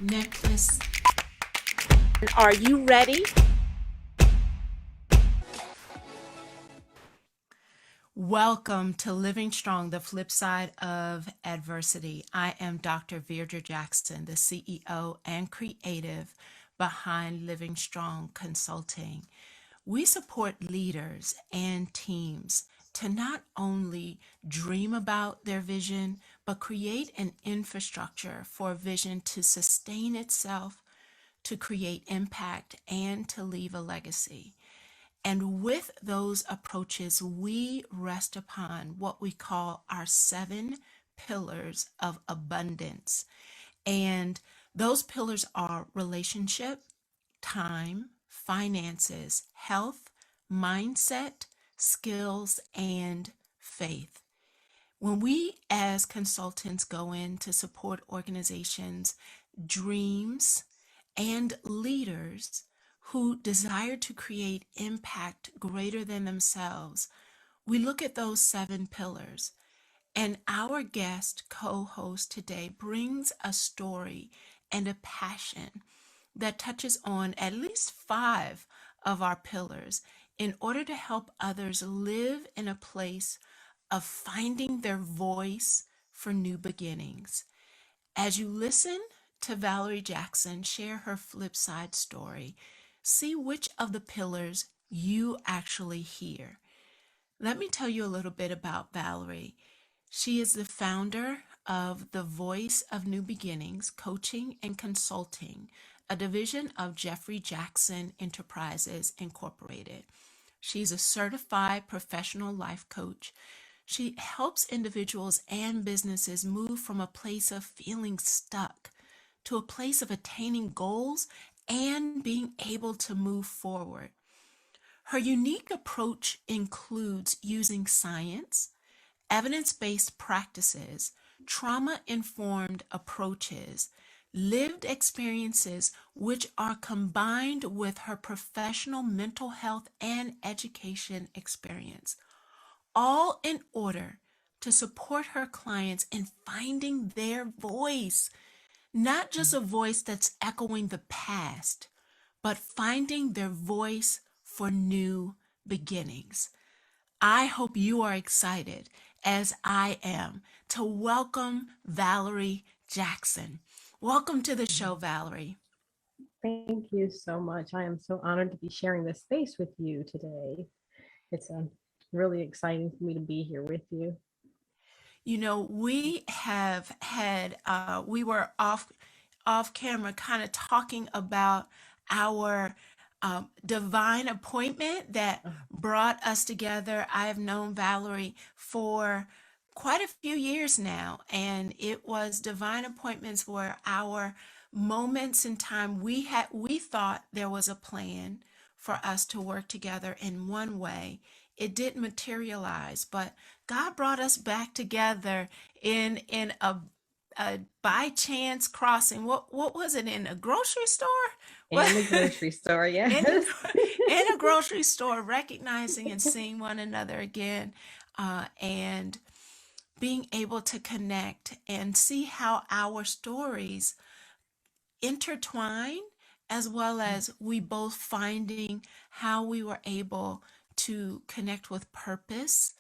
necklace. Are you ready? Welcome to Living Strong, the flip side of adversity. I am Dr. Veirdre Jackson, the CEO and creative behind Living Strong Consulting. We support leaders and teams to not only dream about their vision, but create an infrastructure for a vision to sustain itself, to create impact, and to leave a legacy. And with those approaches, we rest upon what we call our 7 pillars of abundance. And those pillars are relationship, time, finances, health, mindset, skills, and faith. When we as consultants go in to support organizations, dreams, and leaders who desire to create impact greater than themselves, we look at those 7 pillars. And our guest co-host today brings a story and a passion that touches on at least 5 of our pillars in order to help others live in a place of finding their voice for new beginnings. As you listen to Valerie Jackson share her flip side story, see which of the pillars you actually hear. Let me tell you a little bit about Valerie. She is the founder of the Voice of New Beginnings Coaching and Consulting, a division of Valerie Jackson Enterprises Incorporated. She's a certified professional life coach. She helps individuals and businesses move from a place of feeling stuck to a place of attaining goals and being able to move forward. Her unique approach includes using science, evidence-based practices, trauma-informed approaches, lived experiences which are combined with her professional mental health and education experience, all in order to support her clients in finding their voice, not just a voice that's echoing the past, but finding their voice for new beginnings. I hope you are excited, as I am, to welcome Valerie Jackson. Welcome to the show, Valerie. Thank you so much. I am so honored to be sharing this space with you today. It's really exciting for me to be here with you. You know, we have had, we were off camera kind of talking about our divine appointment that brought us together. I have known Valerie for quite a few years now, and it was divine appointments were our moments in time. We thought there was a plan for us to work together in one way. It didn't materialize, but God brought us back together in a by chance crossing. What was it, in a grocery store? What? In the grocery store, in a, yes. in a grocery store, recognizing and seeing one another again, and being able to connect and see how our stories intertwine, as well as we both finding how we were able to connect with purpose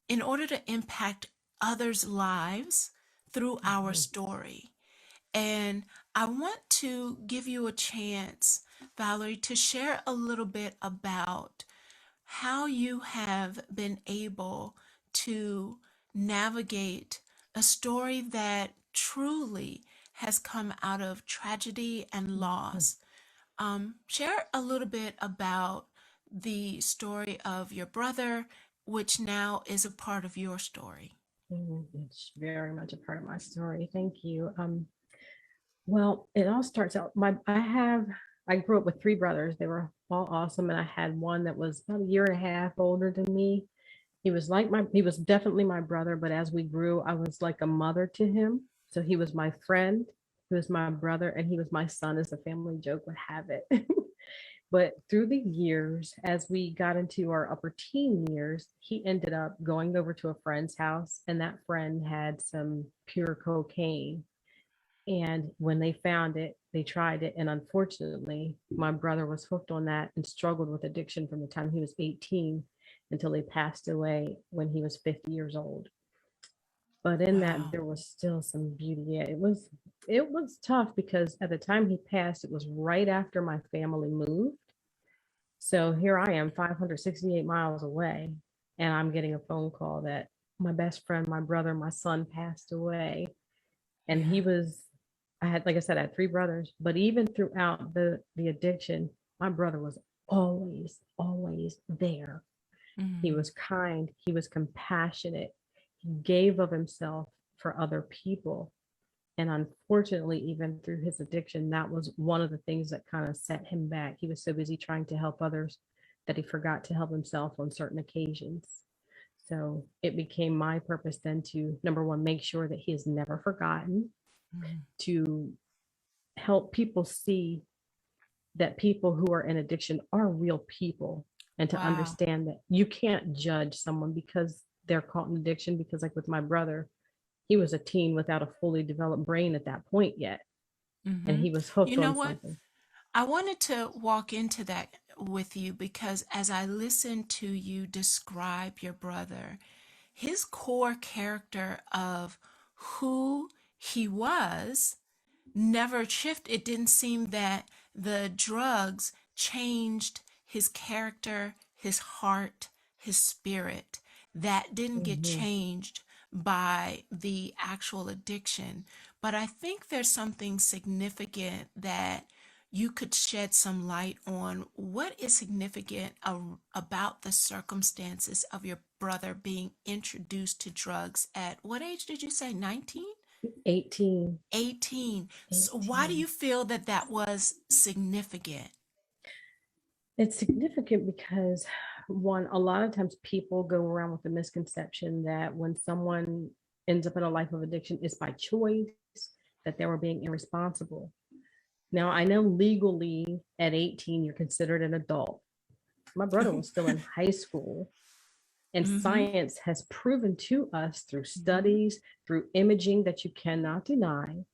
in order to impact others' lives through our Mhm. story. And I want to give you a chance, Valerie, to share a little bit about how you have been able to navigate a story that truly has come out of tragedy and loss. Share a little bit about the story of your brother, which now is a part of your story. It's very much a part of my story. Thank you. Well, it all starts out. I grew up with 3 brothers. They were all awesome, and I had one that was about a year and a half older than me. He was definitely my brother, but as we grew, I was like a mother to him. So he was my friend, he was my brother, and he was my son, as the family joke would have it. But through the years, as we got into our upper teen years, he ended up going over to a friend's house, and that friend had some pure cocaine. And when they found it, they tried it. And unfortunately, my brother was hooked on that and struggled with addiction from the time he was 18 until he passed away when he was 50 years old. But in that Wow. there was still some beauty. Yeah, it was tough because at the time he passed, it was right after my family moved. So here I am, 568 miles away, and I'm getting a phone call that my best friend, my brother, my son passed away. And he Yeah. was, I had, like I said, I had three brothers, but even throughout the addiction, my brother was always there. He Mm. was kind, he was compassionate, he gave of himself for other people. And unfortunately, even through his addiction, that was one of the things that kind of set him back. He was so busy trying to help others that he forgot to help himself on certain occasions. So it became my purpose then to, number one, make sure that he is never forgotten, Mm. to help people see that people who are in addiction are real people, and to Wow. understand that you can't judge someone because they're caught in addiction. Because, like with my brother, he was a teen without a fully developed brain at that point yet, and Mm-hmm. he was You hooked know on what? something. I wanted to walk into that with you because as I listened to you describe your brother, his core character of who he was never shifted. It didn't seem that the drugs changed his character, his heart, his spirit. That didn't get Mm-hmm. changed by the actual addiction. But I think there's something significant that you could shed some light on. What is significant about the circumstances of your brother being introduced to drugs at what age did you say? 19? 18. 18. So why do 18. you feel that that was significant? It's significant because, one, a lot of times people go around with the misconception that when someone ends up in a life of addiction, it's by choice, that they were being irresponsible. Now, I know legally at 18, you're considered an adult. My brother was still in high school, and Mm-hmm. science has proven to us through Mm-hmm. studies, through imaging that you cannot deny,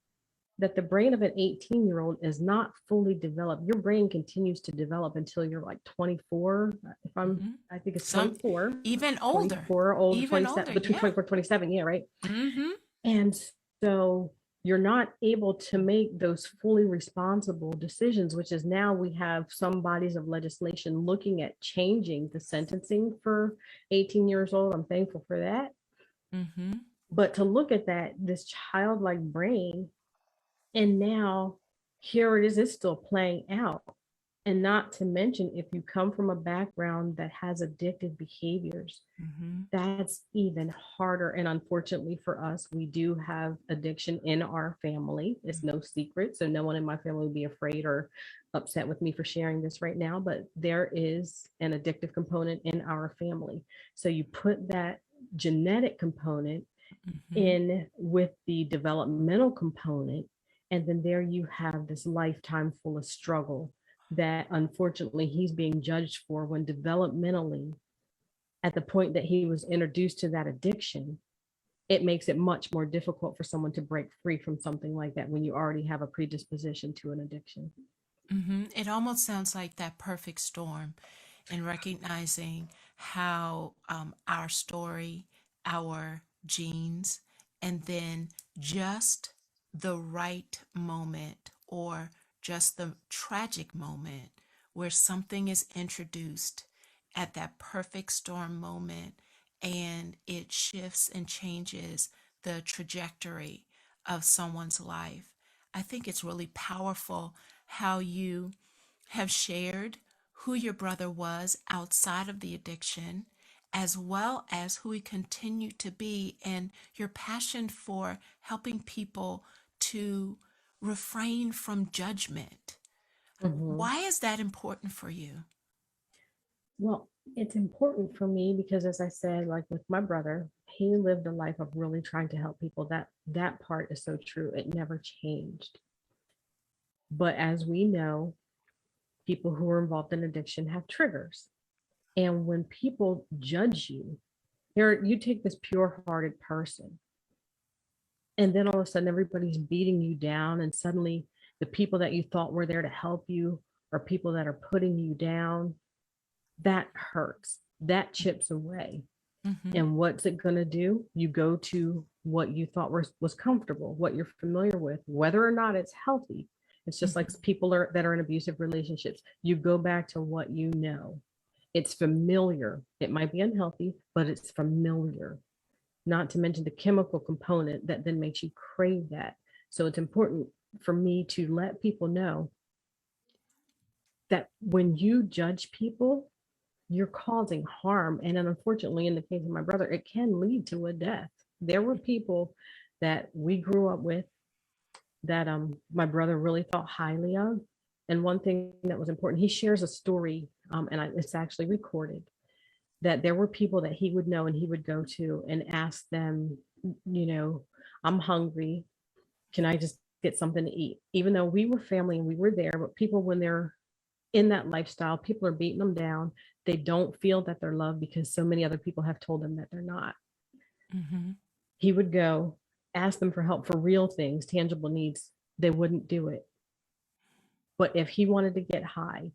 that the brain of an 18-year-old is not fully developed. Your brain continues to develop until you're like 24. If I'm, Mm-hmm. I think it's Some 24, even older. 24, old Even 27, older, between yeah. 24 27. Yeah, right. Mm-hmm. And so you're not able to make those fully responsible decisions, which is now we have some bodies of legislation looking at changing the sentencing for 18 years old. I'm thankful for that. Mm-hmm. But to look at that, this childlike brain, and now here it is, it's still playing out. And not to mention, if you come from a background that has addictive behaviors, Mm-hmm. that's even harder. And unfortunately for us, we do have addiction in our family. It's no secret. So no one in my family would be afraid or upset with me for sharing this right now, but there is an addictive component in our family. So you put that genetic component Mm-hmm. in with the developmental component, and then there you have this lifetime full of struggle that unfortunately he's being judged for, when developmentally, at the point that he was introduced to that addiction, it makes it much more difficult for someone to break free from something like that when you already have a predisposition to an addiction. Mm-hmm. It almost sounds like that perfect storm in recognizing how our story, our genes, and then just the right moment or just the tragic moment where something is introduced at that perfect storm moment and it shifts and changes the trajectory of someone's life. I think it's really powerful how you have shared who your brother was outside of the addiction, as well as who he continued to be, and your passion for helping people to refrain from judgment. Mhm. Why is that important for you? Well, it's important for me because, as I said, like with my brother, he lived a life of really trying to help people. That part is so true. It never changed. But as we know, people who are involved in addiction have triggers. And when people judge you, here you take this pure-hearted person, And then all of a sudden everybody's beating you down, and suddenly the people that you thought were there to help you are people that are putting you down. That hurts. That chips away. Mm-hmm. And what's it going to do? You go to what you thought was comfortable, what you're familiar with, whether or not it's healthy. It's just like Mm-hmm. that are in abusive relationships. You go back to what you know. It's familiar. It might be unhealthy, but it's familiar. Not to mention the chemical component that then makes you crave that. So it's important for me to let people know that when you judge people, you're causing harm. And then unfortunately, in the case of my brother, it can lead to a death. There were people that we grew up with that my brother really thought highly of. And one thing that was important, he shares a story, it's actually recorded, that there were people that he would know and he would go to and ask them, you know, I'm hungry. Can I just get something to eat? Even though we were family and we were there, but people, when they're in that lifestyle, people are beating them down. They don't feel that they're loved because so many other people have told them that they're not. Mm-hmm. He would go ask them for help for real things, tangible needs. They wouldn't do it. But if he wanted to get high,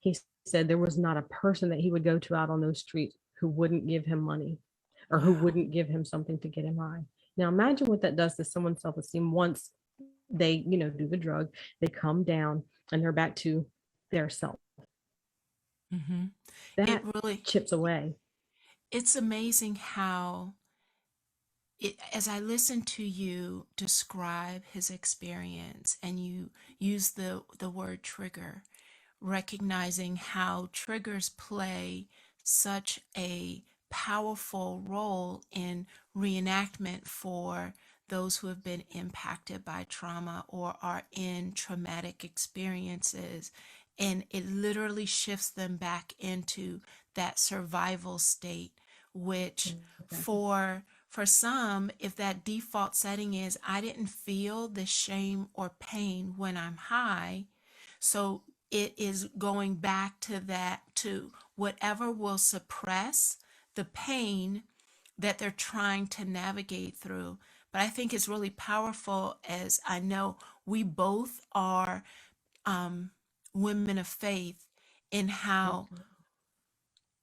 he said there was not a person that he would go to out on those streets who wouldn't give him money or who Wow. wouldn't give him something to get him high. Now imagine what that does to someone's self-esteem once they, do the drug, they come down and they're back to their self. Mm-hmm. It That really, chips away. it's amazing how as I listen to you describe his experience and you use the word trigger, recognizing how triggers play such a powerful role in reenactment for those who have been impacted by trauma or are in traumatic experiences. And it literally shifts them back into that survival state, which Exactly. for some, if that default setting is I didn't feel the shame or pain when I'm high, so it is going back to that, to whatever will suppress the pain that they're trying to navigate through. But I think it's really powerful, as I know we both are um, women of faith, in how Absolutely.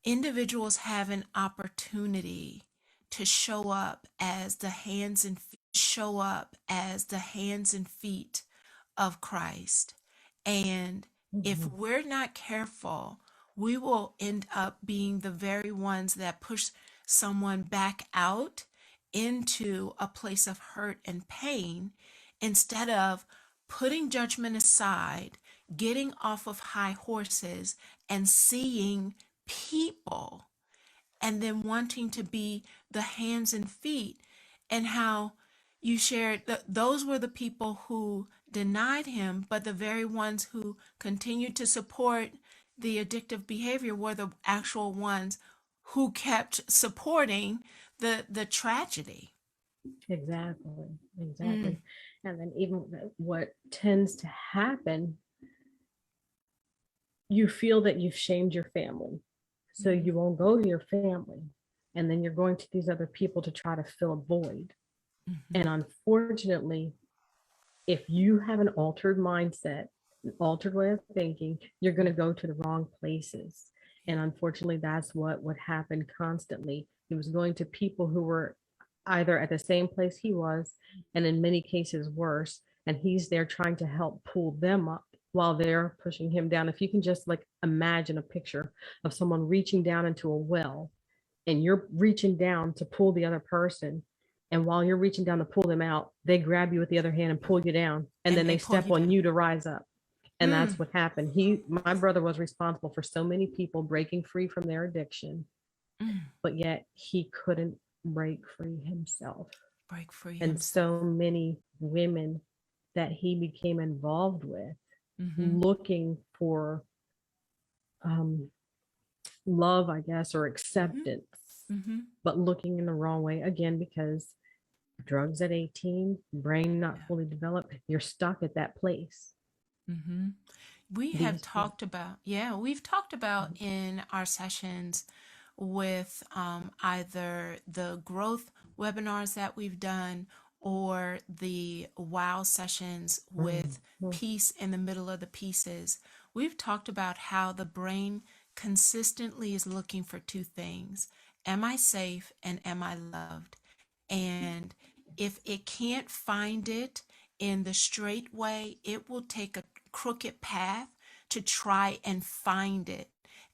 individuals have an opportunity to show up as the hands and feet of Christ. And if Mhm. we're not careful, we will end up being the very ones that push someone back out into a place of hurt and pain instead of putting judgment aside, getting off of high horses, and seeing people and then wanting to be the hands and feet. And how you shared that those were the people who denied him, but the very ones who continued to support the addictive behavior were the actual ones who kept supporting the tragedy. Exactly. Mm, Exactly. And then even what tends to happen, you feel that you've shamed your family. So mm, you won't go to your family. And then you're going to these other people to try to fill a void. mhm, And unfortunately, if you have an altered mindset, an altered way of thinking, you're going to go to the wrong places. And unfortunately, that's what would happen constantly. He was going to people who were either at the same place he was, and in many cases worse. And he's there trying to help pull them up while they're pushing him down. If you can just like imagine a picture of someone reaching down into a well and you're reaching down to pull the other person. And while you're reaching down to pull them out, they grab you with the other hand and pull you down. And and then they they pull step you on down. you to rise up. And Mm, that's what happened. My brother was responsible for so many people breaking free from their addiction, mm, but yet he couldn't break free himself. break free And himself. so many women that he became involved with Mm-hmm, looking for um, love, I guess, or mm-hmm, acceptance, mm-hmm. but looking in the wrong way again because drugs at 18, brain not Yeah. fully developed, you're stuck at that place. Mm-hmm. We have These talked about, yeah, we've talked about in our sessions with either the growth webinars that we've done or the wow sessions with Mhm. peace in the middle of the pieces, we've talked about how the brain consistently is looking for two things: am I safe and am I loved? And if it can't find it in the straight way, it will take a crooked path to try and find it.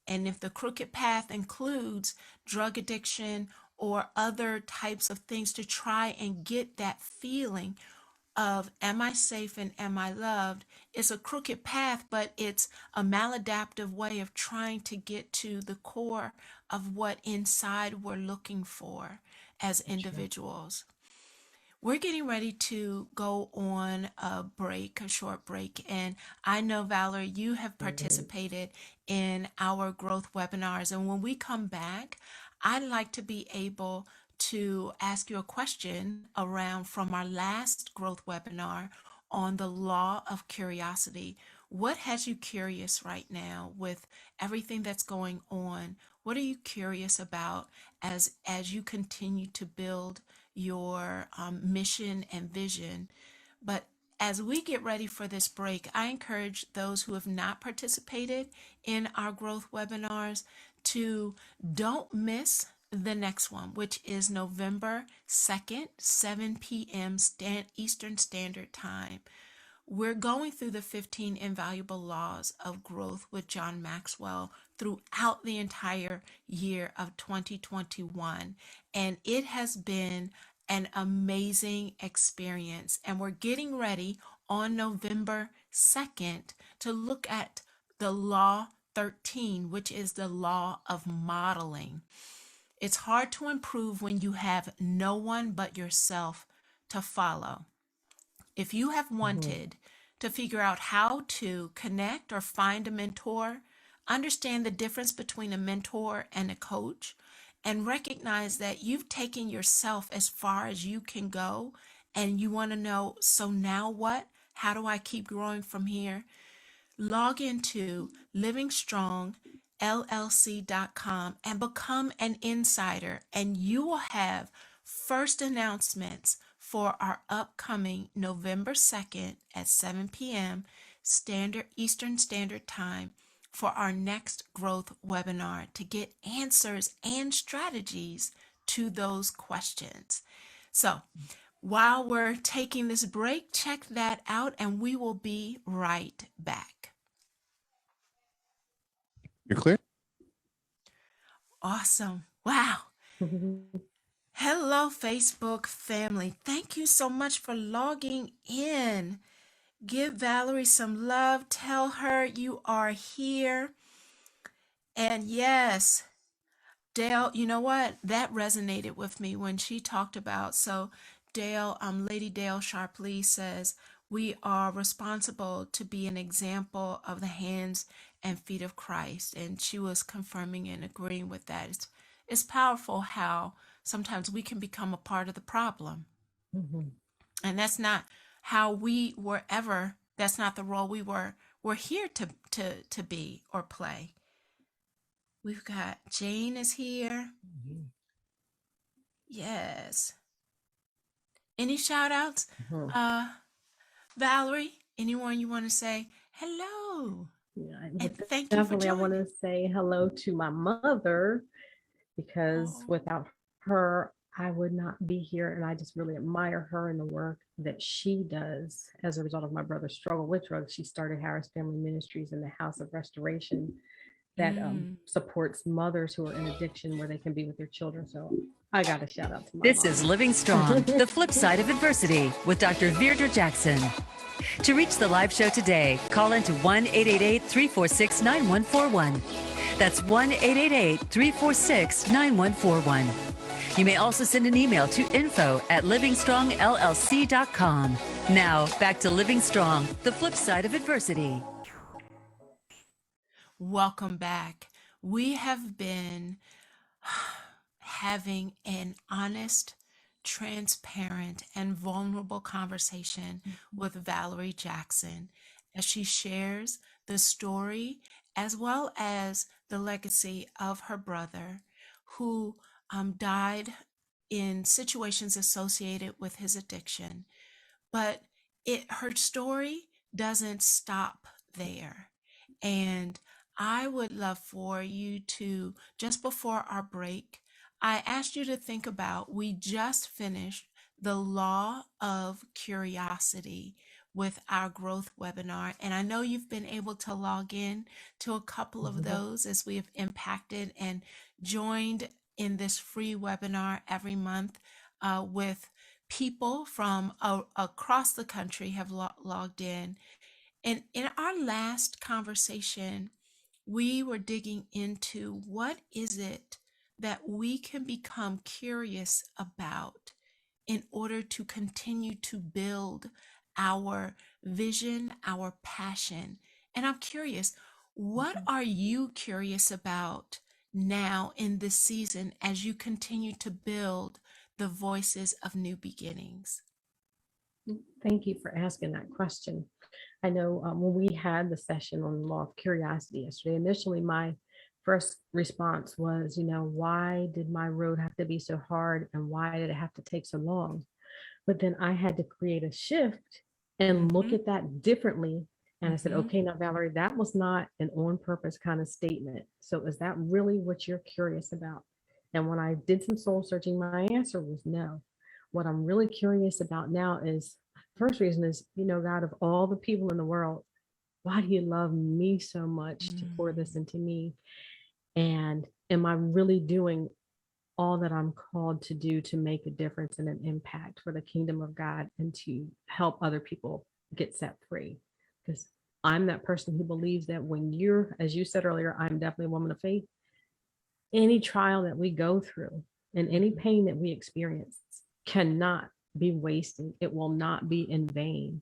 And if the crooked path includes drug addiction or other types of things to try and get that feeling of am I safe and am I loved, it's a crooked path, but it's a maladaptive way of trying to get to the core of what inside we're looking for as Sure. individuals. We're getting ready to go on a break, a short break. And I know, Valerie, you have Mhm. participated in our growth webinars. And when we come back, I'd like to be able to ask you a question around from our last growth webinar on the law of curiosity. What has you curious right now with everything that's going on? What are you curious about as you continue to build your mission and vision? But as we get ready for this break, I encourage those who have not participated in our growth webinars to don't miss the next one, which is November 2nd, 7 p.m. Eastern Standard Time. We're going through the 15 invaluable laws of growth with John Maxwell throughout the entire year of 2021. And it has been an amazing experience. And we're getting ready on November 2nd to look at the law 13, which is the law of modeling. It's hard to improve when you have no one but yourself to follow. If you have Mhm. wanted to figure out how to connect or find a mentor, understand the difference between a mentor and a coach, and recognize that you've taken yourself as far as you can go, and you want to know, so now what? How do I keep growing from here? Log into livingstrongllc.com and become an insider, and you will have first announcements for our upcoming November 2nd at 7 p.m. Eastern Standard Time for our next growth webinar to get answers and strategies to those questions. So, while we're taking this break, check that out and we will be right back. You're clear? Awesome. Wow. Hello, Facebook family. Thank you so much for logging in. Give Valerie some love. Tell her you are here. And yes, Dale, you know what? That resonated with me when she talked about. So, Dale, Lady Dale Sharpley says, we are responsible to be an example of the hands and feet of Christ. And she was confirming and agreeing with that. It's powerful how sometimes we can become a part of the problem. Mhm. And that's not how we were ever, that's not the role we're here to be or play. We've got Jane is here. Mhm. Yes. Any shout outs? Mhm. Uh, Valerie, anyone you want to say hello Yeah, and but thank you for definitely I want joining? to say hello to my mother because Oh, without her, I would not be here. And I just really admire her and the work that she does as a result of my brother's struggle with drugs. She started Harris Family Ministries in the House of Restoration that mm. supports mothers who are in addiction where they can be with their children. So I got a shout out to my This is mom. Living Strong, the flip side of adversity with Dr. Veirdre Jackson. To reach the live show today, call into 1-888-346-9141. That's 1-888-346-9141. You may also send an email to info@livingstrongllc.com. Now, back to Living Strong, the flip side of adversity. Welcome back. We have been having an honest, transparent, and vulnerable conversation with Valerie Jackson as she shares the story as well as the legacy of her brother who died in situations associated with his addiction. But her story doesn't stop there. And I would love for you to, just before our break, I asked you to think about, we just finished the law of curiosity with our growth webinar. And I know you've been able to log in to a couple of those as we have impacted and joined in this free webinar every month with people from across the country have logged in. And in our last conversation, we were digging into what is it that we can become curious about in order to continue to build our vision, our passion. And I'm curious, what are you curious about now in this season as you continue to build the voices of new beginnings? Thank you for asking that question. I know when we had the session on the law of curiosity yesterday, initially my first response was, why did my road have to be so hard and why did it have to take so long? But then I had to create a shift and look at that differently. And I said, okay, now, Valerie, that was not an on purpose kind of statement. So is that really what you're curious about? And when I did some soul searching, my answer was no. What I'm really curious about now is, first reason is, God, of all the people in the world, why do you love me so much to pour this into me? And am I really doing all that I'm called to do to make a difference and an impact for the kingdom of God and to help other people get set free? Because I'm that person who believes that when you're, as you said earlier, I'm definitely a woman of faith. Any trial that we go through and any pain that we experience cannot be wasted. It will not be in vain.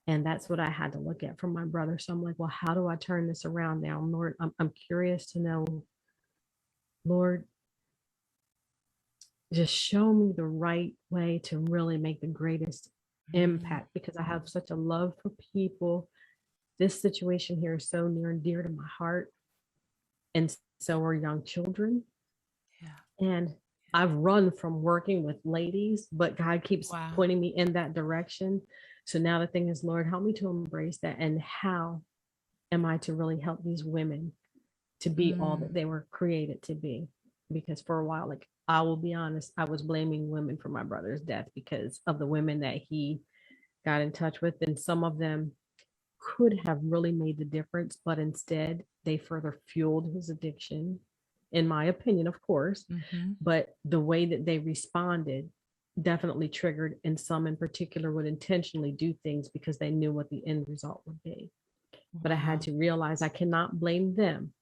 And that's what I had to look at from my brother. So I'm like, well, how do I turn this around now? Lord, I'm curious to know, Lord, just show me the right way to really make the greatest impact, because I have such a love for people. This situation here is so near and dear to my heart. And so are young children. Yeah. And I've run from working with ladies, but God keeps pointing me in that direction. So now the thing is, Lord, help me to embrace that. And how am I to really help these women to be all that they were created to be? Because for a while, like, I will be honest, I was blaming women for my brother's death because of the women that he got in touch with. And some of them could have really made the difference, but instead they further fueled his addiction, in my opinion, of course. But the way that they responded definitely triggered, and some in particular would intentionally do things because they knew what the end result would be. But I had to realize I cannot blame them.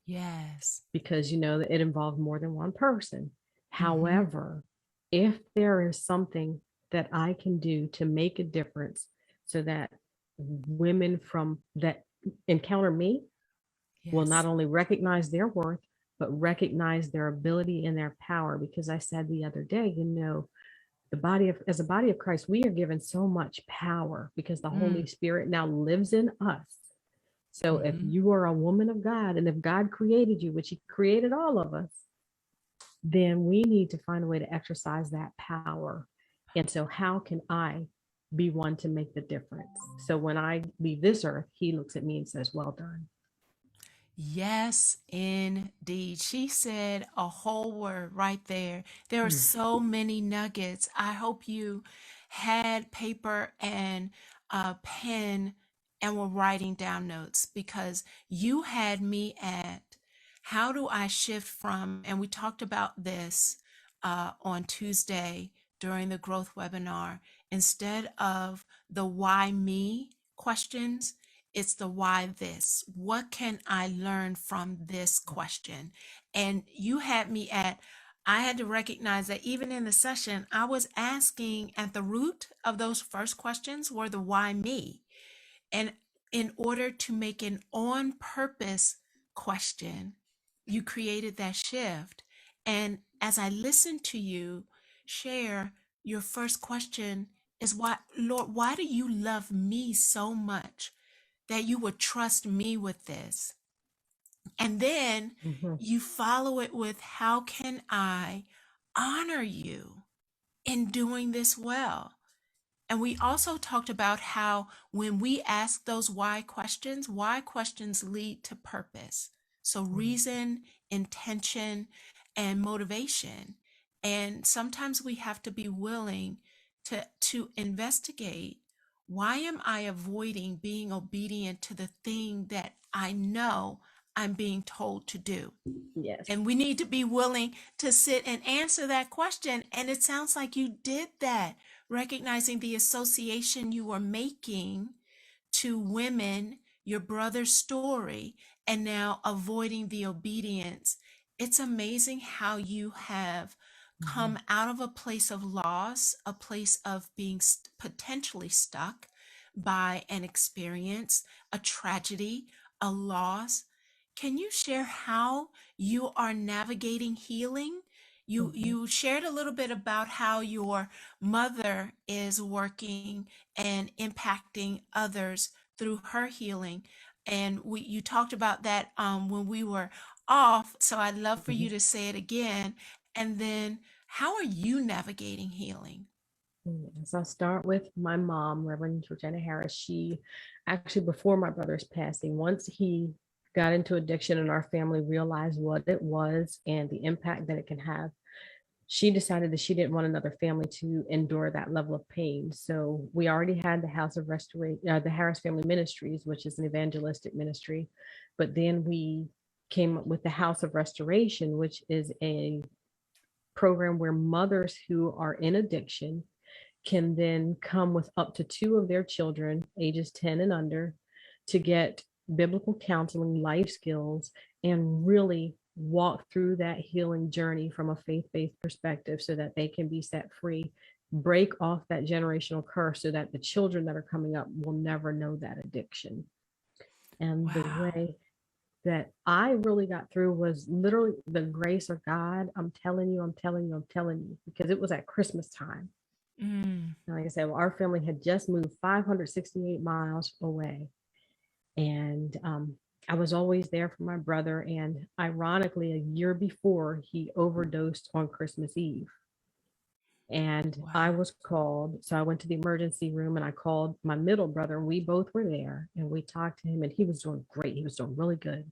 Yes. Because, it involved more than one person. However, if there is something that I can do to make a difference so that women from that encounter me will not only recognize their worth, but recognize their ability and their power. Because I said the other day, as a body of Christ, we are given so much power because the Holy Spirit now lives in us. So if you are a woman of God, and if God created you, which he created all of us, then we need to find a way to exercise that power. And so how can I be one to make the difference? So when I leave this earth, he looks at me and says, well done. Yes, indeed. She said a whole word right there. There are so many nuggets. I hope you had paper and a pen and were writing down notes, because you had me at, how do I shift from, and we talked about this on Tuesday during the growth webinar, instead of the why me questions, it's the why this. What can I learn from this question? And you had me at, I had to recognize that even in the session, I was asking, at the root of those first questions were the why me. And in order to make an on purpose question, you created that shift. And as I listened to you share, your first question is, why, Lord, why do you love me so much that you would trust me with this? And then you follow it with, how can I honor you in doing this well. And we also talked about how when we ask those why questions lead to purpose. So reason, intention, and motivation. And sometimes we have to be willing to investigate, why am I avoiding being obedient to the thing that I know I'm being told to do? Yes. And we need to be willing to sit and answer that question. And it sounds like you did that, recognizing the association you were making to women, your brother's story, and now avoiding the obedience. It's amazing how you have come out of a place of loss, a place of being potentially stuck by an experience, a tragedy, a loss. Can you share how you are navigating healing? You shared a little bit about how your mother is working and impacting others through her healing, and you talked about that when we were off. So I'd love for you to say it again. And then, how are you navigating healing? So I'll start with my mom, Reverend Georgina Harris. She actually, before my brother's passing, once he got into addiction and our family realized what it was and the impact that it can have, she decided that she didn't want another family to endure that level of pain. So we already had the House of Restoration, the Harris Family Ministries, which is an evangelistic ministry. But then we came up with the House of Restoration, which is a program where mothers who are in addiction can then come with up to 2 of their children, ages 10 and under, to get biblical counseling, life skills, and really walk through that healing journey from a faith-based perspective so that they can be set free, break off that generational curse so that the children that are coming up will never know that addiction. And the Wow. way that I really got through was literally the grace of God. I'm telling you, I'm telling you, I'm telling you, because it was at Christmas time. Mm. And like I said, well, our family had just moved 568 miles away. And I was always there for my brother. And ironically, a year before, he overdosed on Christmas Eve. And I Wow. was called. So I went to the emergency room and I called my middle brother, and we both were there and we talked to him, and he was doing great. He was doing really good.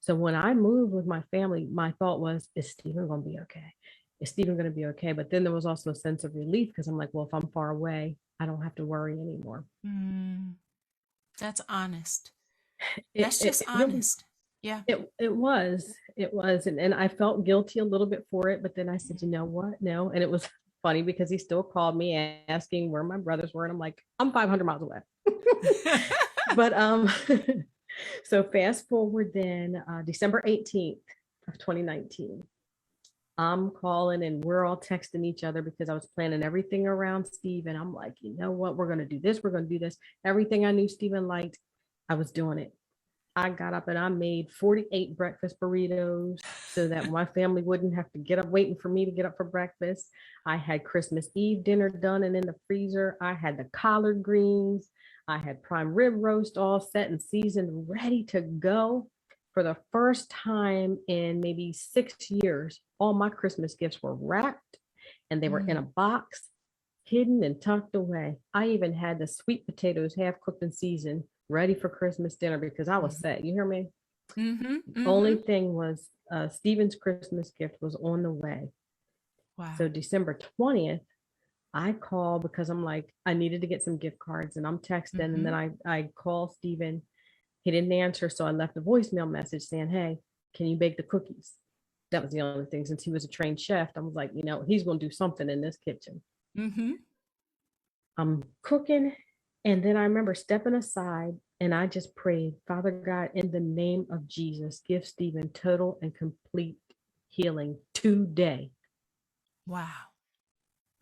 So when I moved with my family, my thought was, is Stephen going to be okay? Is Stephen going to be okay? But then there was also a sense of relief because I'm like, well, if I'm far away, I don't have to worry anymore. Mm. That's honest. It, That's it, just it really, honest. Yeah. it was. And I felt guilty a little bit for it, but then I said, you know what? No. And it was funny because he still called me asking where my brothers were. And I'm like, I'm 500 miles away. But so fast forward then December 18th of 2019, I'm calling and we're all texting each other because I was planning everything around Steve. And I'm like, you know what? We're going to do this. We're going to do this. Everything I knew Steven liked, I was doing it. I got up and I made 48 breakfast burritos so that my family wouldn't have to get up waiting for me to get up for breakfast. I had Christmas Eve dinner done and in the freezer. I had the collard greens. I had prime rib roast all set and seasoned, ready to go. For the first time in maybe 6 years, all my Christmas gifts were wrapped and they were in a Mm. box, hidden and tucked away. I even had the sweet potatoes half cooked and seasoned, ready for Christmas dinner because I was set. You hear me? Mm-hmm. Mm-hmm. Only thing was Stephen's Christmas gift was on the way. Wow. So December 20th, I called because I'm like, I needed to get some gift cards and I'm texting. And Mm-hmm. then I called Stephen. He didn't answer. So I left a voicemail message saying, hey, can you bake the cookies? That was the only thing. Since he was a trained chef, I was like, he's going to do something in this kitchen. Mm-hmm. I'm cooking. And then I remember stepping aside and I just prayed, Father God, in the name of Jesus, give Stephen total and complete healing today. Wow.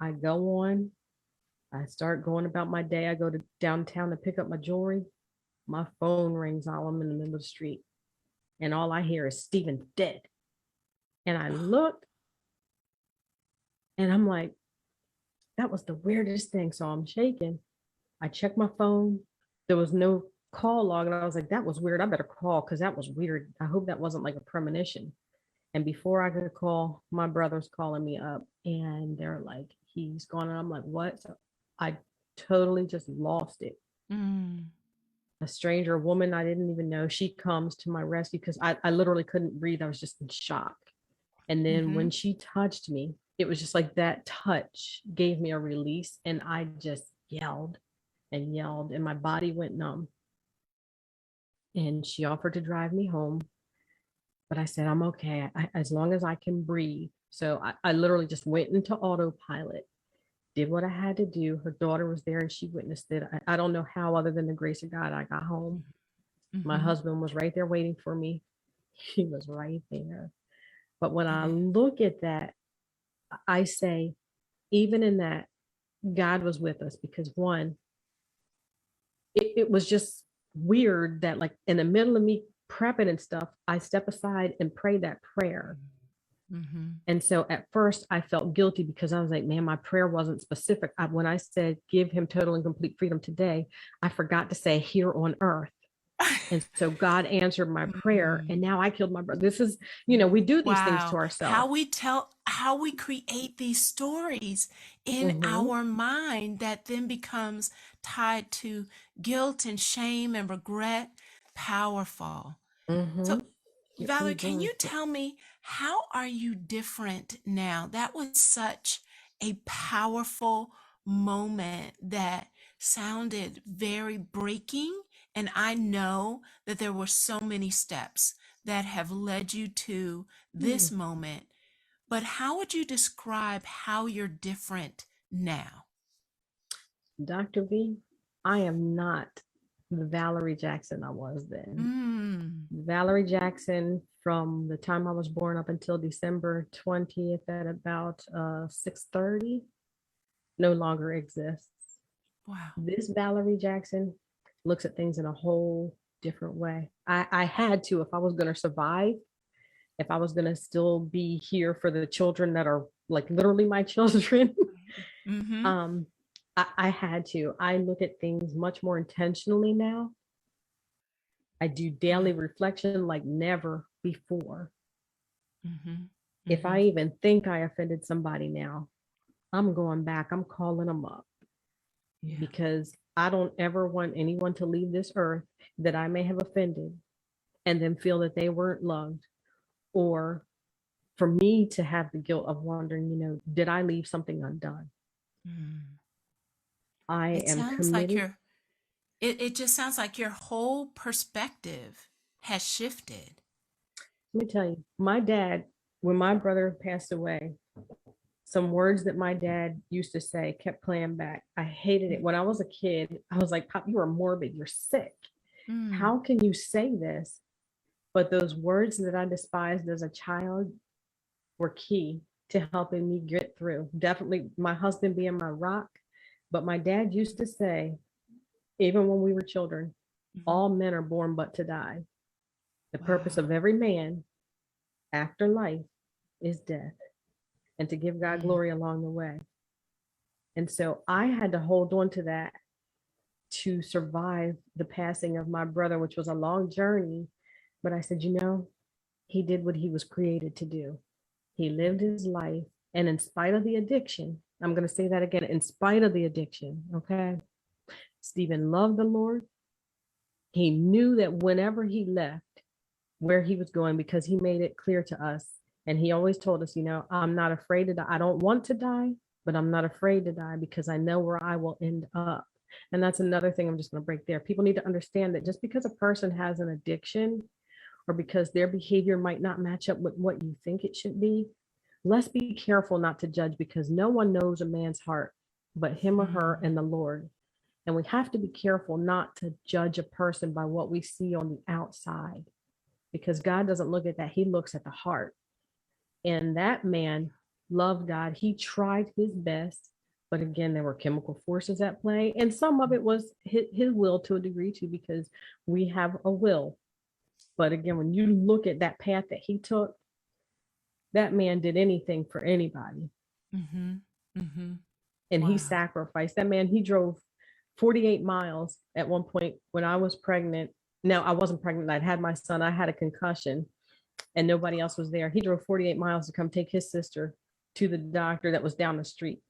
I go on, I start going about my day. I go to downtown to pick up my jewelry. My phone rings while I'm in the middle of the street. And all I hear is Stephen dead. And I look and I'm like, that was the weirdest thing. So I'm shaking. I check my phone. There was no call log. And I was like, that was weird. I better call because that was weird. I hope that wasn't like a premonition. And before I could call, my brother's calling me up. And they're like, he's gone. And I'm like, what? So I totally just lost it. Mm. A stranger, woman I didn't even know, she comes to my rescue because I literally couldn't breathe. I was just in shock. And then Mm-hmm. when she touched me, it was just like that touch gave me a release. And I just yelled and yelled, and my body went numb. And she offered to drive me home. But I said, I'm okay, as long as I can breathe. So I literally just went into autopilot, did what I had to do. Her daughter was there and she witnessed it. I don't know how, other than the grace of God, I got home. My Mm-hmm. husband was right there waiting for me. He was right there. But when I Yeah. look at that, I say, even in that, God was with us because one, it was just weird that, like, in the middle of me prepping and stuff, I step aside and pray that prayer. Mm-hmm. And so at first I felt guilty because I was like, man, my prayer wasn't specific. When I said, give him total and complete freedom today, I forgot to say here on earth. And so God answered my prayer. And Mm. now I killed my brother. This is, we do these things to Wow. ourselves. How we create these stories in Mm-hmm, our mind that then becomes tied to guilt and shame and regret. Powerful. mm-hmm. So, It Valerie, really can you does. tell me, how are you different now? That was such a powerful moment that sounded very breaking. And I know that there were so many steps that have led you to Hmm. this moment. But how would you describe how you're different now? Dr. V, I am not the Valerie Jackson I was then. Mm. Valerie Jackson, from the time I was born up until December 20th at about 6:30, no longer exists. Wow. This Valerie Jackson looks at things in a whole different way. I had to, if I was going to survive, if I was going to still be here for the children that are like literally my children, Mm-hmm. um, I had to. I look at things much more intentionally now. I do Wow. daily reflection like never before. Mm-hmm. If Mm-hmm. I even think I offended somebody now, I'm going back, I'm calling them up, Yeah. because I don't ever want anyone to leave this earth that I may have offended and then feel that they weren't loved, or for me to have the guilt of wondering, did I leave something undone? Mm. I It am sounds like committed. it just sounds like your whole perspective has shifted. Let me tell you, my dad, when my brother passed away, some words that my dad used to say kept playing back. I hated it. When I was a kid, I was like, Pop, you are morbid. You're sick. Mm. How can you say this? But those words that I despised as a child were key to helping me get through. Definitely my husband being my rock. But my dad used to say, even when we were children, Mm-hmm. all men are born but to die. The purpose Wow. of every man after life is death, and to give God Mm. glory along the way. And so I had to hold on to that to survive the passing of my brother, which was a long journey. But I said, he did what he was created to do. He lived his life. And in spite of the addiction, I'm going to say that again, in spite of the addiction, okay? Stephen loved the Lord. He knew that whenever he left, where he was going, because he made it clear to us. And he always told us, I'm not afraid to die. I don't want to die, but I'm not afraid to die because I know where I will end up. And that's another thing I'm just going to break there. People need to understand that just because a person has an addiction, or because their behavior might not match up with what you think it should be, let's be careful not to judge, because no one knows a man's heart but him or her Mm. and the Lord. And we have to be careful not to judge a person by what we see on the outside, because God doesn't look at that. He looks at the heart. And that man loved God. He tried his best. But again, there were chemical forces at play. And some of it was his will to a degree too, because we have a will. But again, when you look at that path that he took, that man did anything for anybody. Mm-hmm. Mm-hmm. And he Wow. sacrificed. That man, he drove 48 miles at one point when I was pregnant. Now, I wasn't pregnant. I'd had my son. I had a concussion and nobody else was there. He drove 48 miles to come take his sister to the doctor that was down the street.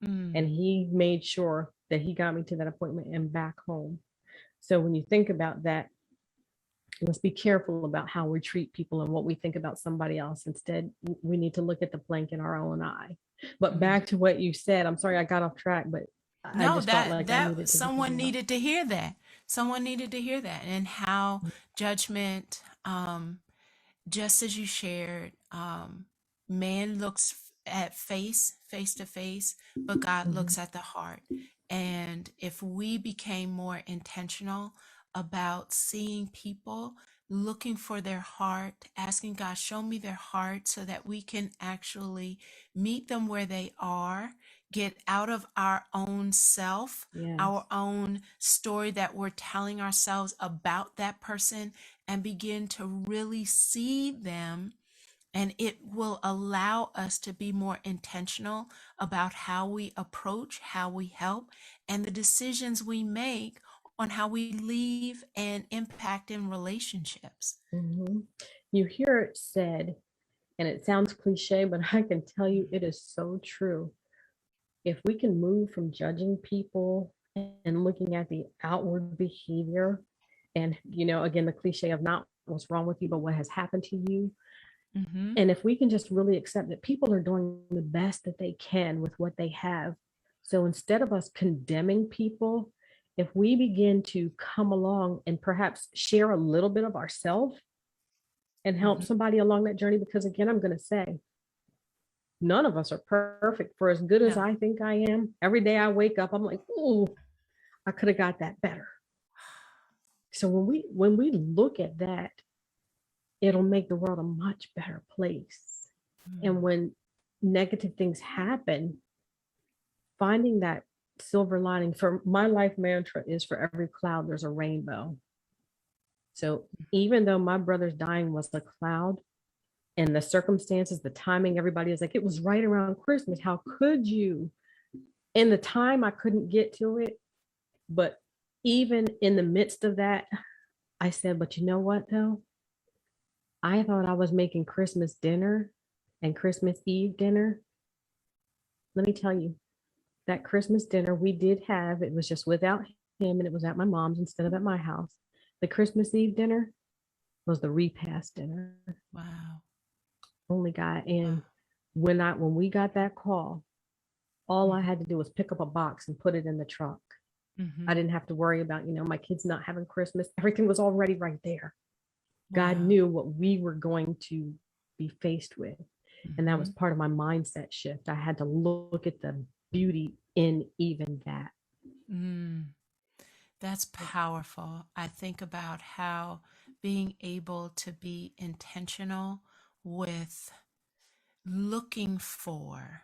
Mm. And he made sure that he got me to that appointment and back home. So when you think about that, let's be careful about how we treat people and what we think about somebody else. Instead, we need to look at the plank in our own eye. But back to what you said, I'm sorry I got off track, but I No, just felt like I needed to someone get needed to hear that. Someone needed to hear that, and how judgment, just as you shared, man looks at face to face, but God Mhm. looks at the heart. And if we became more intentional about seeing people, looking for their heart, asking God, show me their heart so that we can actually meet them where they are, get out of our own self, Yes. our own story that we're telling ourselves about that person, and begin to really see them, and it will allow us to be more intentional about how we approach, how we help, and the decisions we make on how we leave and impact in relationships. Mhm. You hear it said, and it sounds cliche, but I can tell you it is so true. If we can move from judging people and looking at the outward behavior, and, again, the cliche of not what's wrong with you, but what has happened to you. Mm-hmm. And if we can just really accept that people are doing the best that they can with what they have. So instead of us condemning people, if we begin to come along and perhaps share a little bit of ourselves and help Mm-hmm. somebody along that journey, because again, I'm going to say, none of us are perfect. For as good as No. I think I am, every day I wake up, I'm like, oh, I could have got that better. So when we look at that, it'll make the world a much better place. And when negative things happen, finding that silver lining, for my life mantra is, for every cloud there's a rainbow. So even though my brother's dying was a cloud, and the circumstances, the timing, everybody is like, it was right around Christmas, how could you? In the time I couldn't get to it, but even in the midst of that, I said, but you know what though, I thought I was making Christmas dinner and Christmas Eve dinner. Let me tell you, that Christmas dinner we did have, it was just without him, and it was at my mom's instead of at my house. The Christmas Eve dinner was the repast dinner. Wow. Only God. Wow. And when we got that call, all I had to do was pick up a box and put it in the trunk. Mm-hmm. I didn't have to worry about, my kids not having Christmas. Everything was already right there. God Wow. knew what we were going to be faced with. And that Mm-hmm. was part of my mindset shift. I had to look at the beauty in even that. Mm. That's powerful. I think about how being able to be intentional with looking for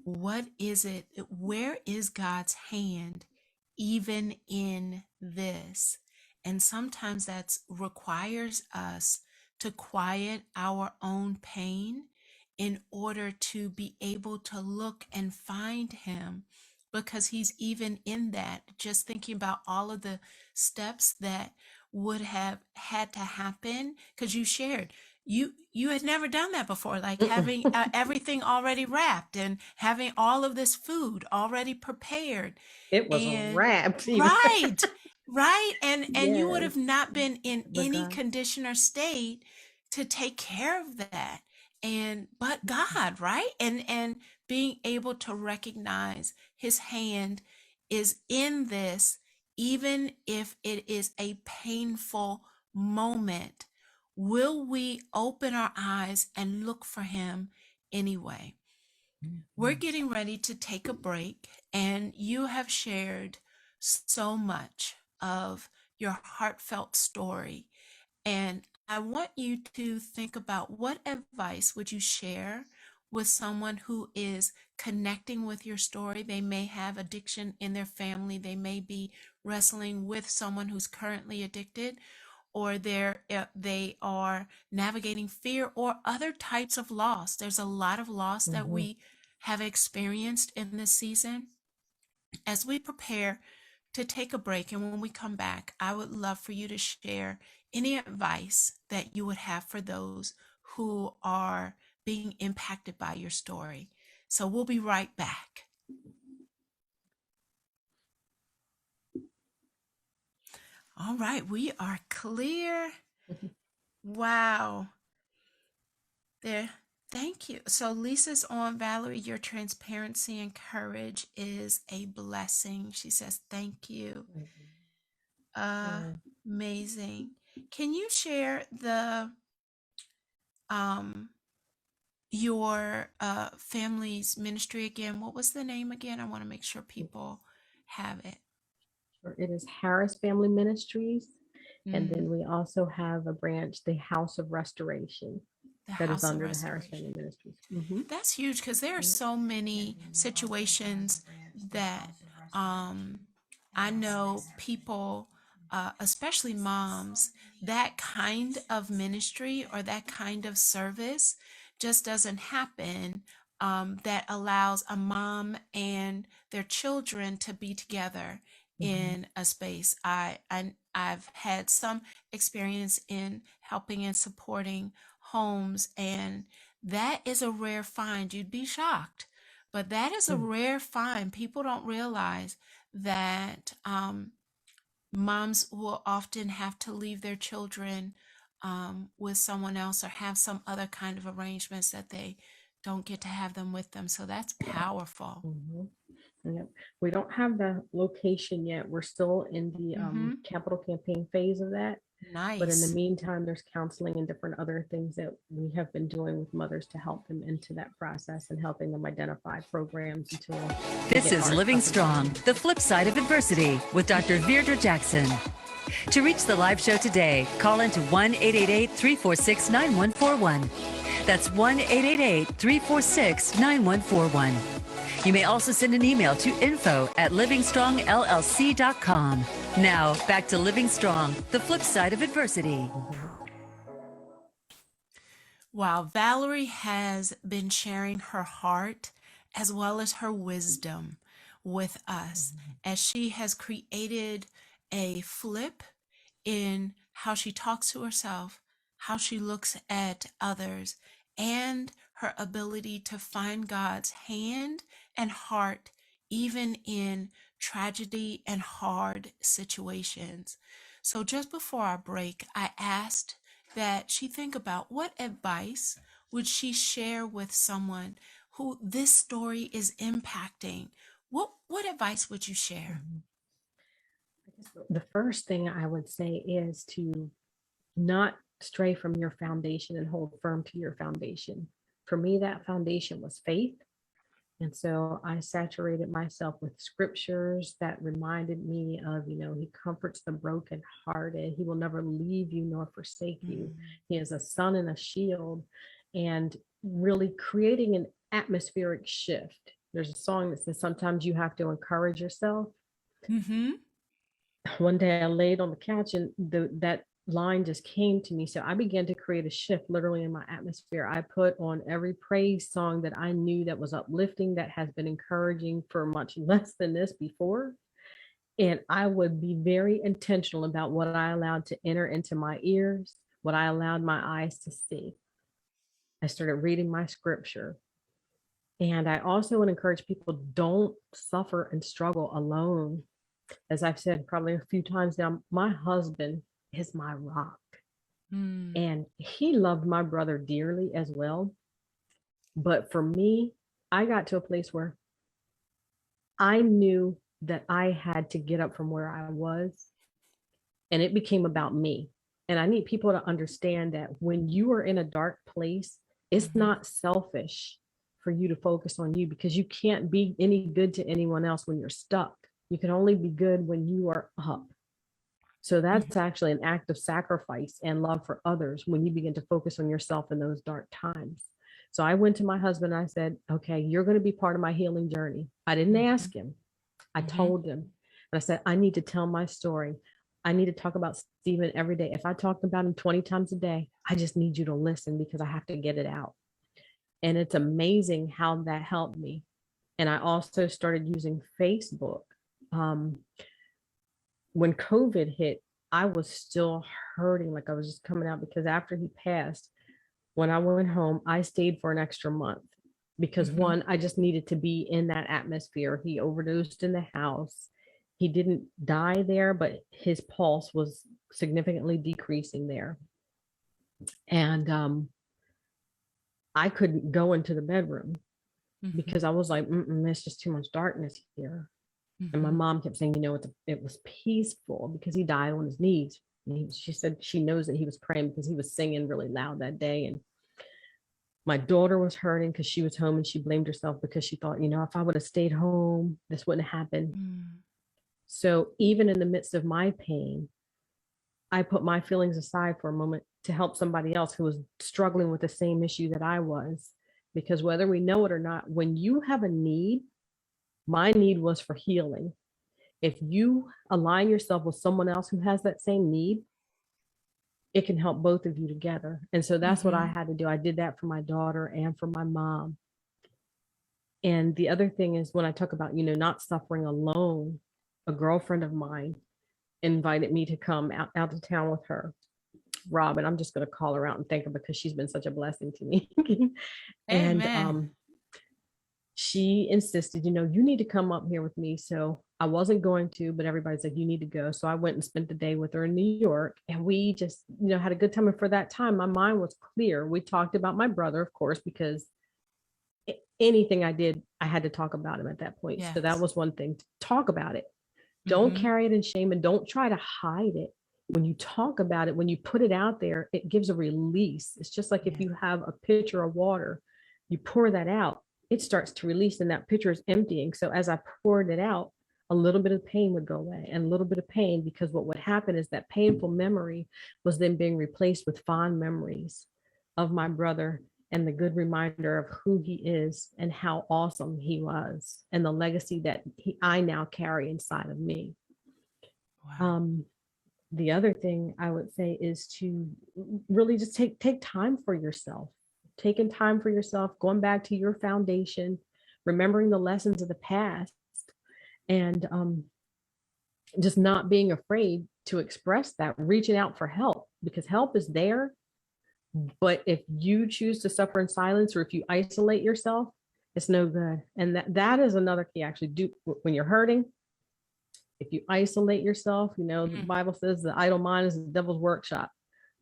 what is it, where is God's hand even in this? And sometimes that requires us to quiet our own pain in order to be able to look and find him, because he's even in that. Just thinking about all of the steps that would have had to happen, because you shared you had never done that before, like having everything already wrapped and having all of this food already prepared. It was And wrapped even. right, right, and you would Yes, have not been in but any God. condition or state to take care of that. And but God, right? And being able to recognize his hand is in this, even if it is a painful moment. Will we open our eyes and look for him anyway? We're getting ready to take a break, and you have shared so much of your heartfelt story. And I want you to think about, what advice would you share with someone who is connecting with your story? They may have addiction in their family, they may be wrestling with someone who's currently addicted, or they are navigating fear or other types of loss. There's a lot of loss that Mhm. we have experienced in this season. As we prepare to take a break, and when we come back, I would love for you to share any advice that you would have for those who are being impacted by your story. So we'll be right back. All right, we are clear. Wow. There. Thank you. So Lisa's on. Valerie, your transparency and courage is a blessing. She says, thank you. Amazing. Can you share the your family's ministry again? What was the name again? I want to make sure people have it. It is Harris Family Ministries. And Mm, then we also have a branch, the House of Restoration, the that is House of under the Harris Restoration. Family Ministries. Mhm. That's huge because there are so many situations that I know people, especially moms, that kind of ministry or that kind of service just doesn't happen, that allows a mom and their children to be together in a space. I've had some experience in helping and supporting homes, and that is a rare find. You'd be shocked, but that is a rare find. People don't realize that moms will often have to leave their children with someone else or have some other kind of arrangements that they don't get to have them with them. So that's powerful. Mhm. Yep. We don't have the location yet. We're still in the capital campaign phase of that. But in the Nice. meantime, there's counseling and different other things that we have been doing with mothers to help them into that process and helping them identify programs until we This get is ours Living up and Strong, running. the flip side of adversity with Dr. Veirdre Jackson. To reach the live show today, call into 1-888-346-9141. That's 1-888-346-9141. You may also send an email to info@livingstrongllc.com. Now, back to Living Strong, the flip side of adversity. Wow, Valerie has been sharing her heart as well as her wisdom with us as she has created a flip in how she talks to herself, how she looks at others, and her ability to find God's hand and heart even in tragedy and hard situations. So just before our break, I asked that she think about what advice would she share with someone who this story is impacting. What advice would you share? The first thing I would say is to not stray from your foundation and hold firm to your foundation. For me, that foundation was faith. And so I saturated myself with scriptures that reminded me of, he comforts the brokenhearted. He will never leave you nor forsake you. He is a sun and a shield, and really creating an atmospheric shift. There's a song that says, sometimes you have to encourage yourself. Mm-hmm. One day I laid on the couch and that line just came to me. So I began to create a shift literally in my atmosphere. I put on every praise song that I knew that was uplifting, that has been encouraging for much less than this before. And I would be very intentional about what I allowed to enter into my ears, what I allowed my eyes to see. I started reading my scripture. And I also would encourage people, don't suffer and struggle alone. As I've said probably a few times now, my husband is my rock. And he loved my brother dearly as well. But for me, I got to a place where I knew that I had to get up from where I was, and it became about me. And I need people to understand that when you are in a dark place, it's not selfish for you to focus on you, because you can't be any good to anyone else when you're stuck. You can only be good when you are up. So that's actually an act of sacrifice and love for others when you begin to focus on yourself in those dark times. So I went to my husband and I said, okay, you're going to be part of my healing journey. I didn't ask him. I told him. And I said, I need to tell my story. I need to talk about Stephen every day. If I talk about him 20 times a day, I just need you to listen because I have to get it out. And it's amazing how that helped me. And I also started using Facebook. When COVID hit, I was still hurting, like I was just coming out, because after he passed, when I went home, I stayed for an extra month because Mm-hmm. one, I just needed to be in that atmosphere. He overdosed in the house. He didn't die there, but his pulse was significantly decreasing there. And I couldn't go into the bedroom Mm-hmm. because I was like, it's just too much darkness here. And my Mm-hmm. mom kept saying, it was peaceful because he died on his knees. And she said she knows that he was praying because he was singing really loud that day. And my daughter was hurting because she was home and she blamed herself because she thought, if I would have stayed home, this wouldn't happen. Mm. So even in the midst of my pain, I put my feelings aside for a moment to help somebody else who was struggling with the same issue that I was. Because whether we know it or not, when you have a need, my need was for healing. If you align yourself with someone else who has that same need, it can help both of you together. And so that's what I Mm-hmm. had to do. I did that for my daughter and for my mom. And the other thing is when I talk about, not suffering alone, a girlfriend of mine invited me to come out of town with her. Robin, I'm just going to call her out and thank her because she's been such a blessing to me. And Amen. she insisted, you need to come up here with me. So I wasn't going to, but everybody said, you need to go. So I went and spent the day with her in New York, and we just, had a good time. And for that time, my mind was clear. We talked about my brother, of course, because anything I did, I had to talk about him at that point. So that Yes. was one thing. Talk about it. Don't Mm-hmm. carry it in shame and don't try to hide it. When you talk about it, when you put it out there, it gives a release. It's just like if Yeah. you have a pitcher of water, you pour that out, it starts to release and that pitcher is emptying. So as I poured it out, a little bit of pain would go away and a little bit of pain, because what would happen is that painful memory was then being replaced with fond memories of my brother and the good reminder of who he is and how awesome he was and the legacy that I now carry inside of me. Wow. Um, the other thing I would say is to really just take time for yourself, taking time for yourself, going back to your foundation, remembering the lessons of the past, and just not being afraid to express that, reaching out for help, because help is there. But if you choose to suffer in silence or if you isolate yourself, it's no good. And that is another key. Actually, do when you're hurting, if you isolate yourself, the Mm. Bible says the idle mind is the devil's workshop.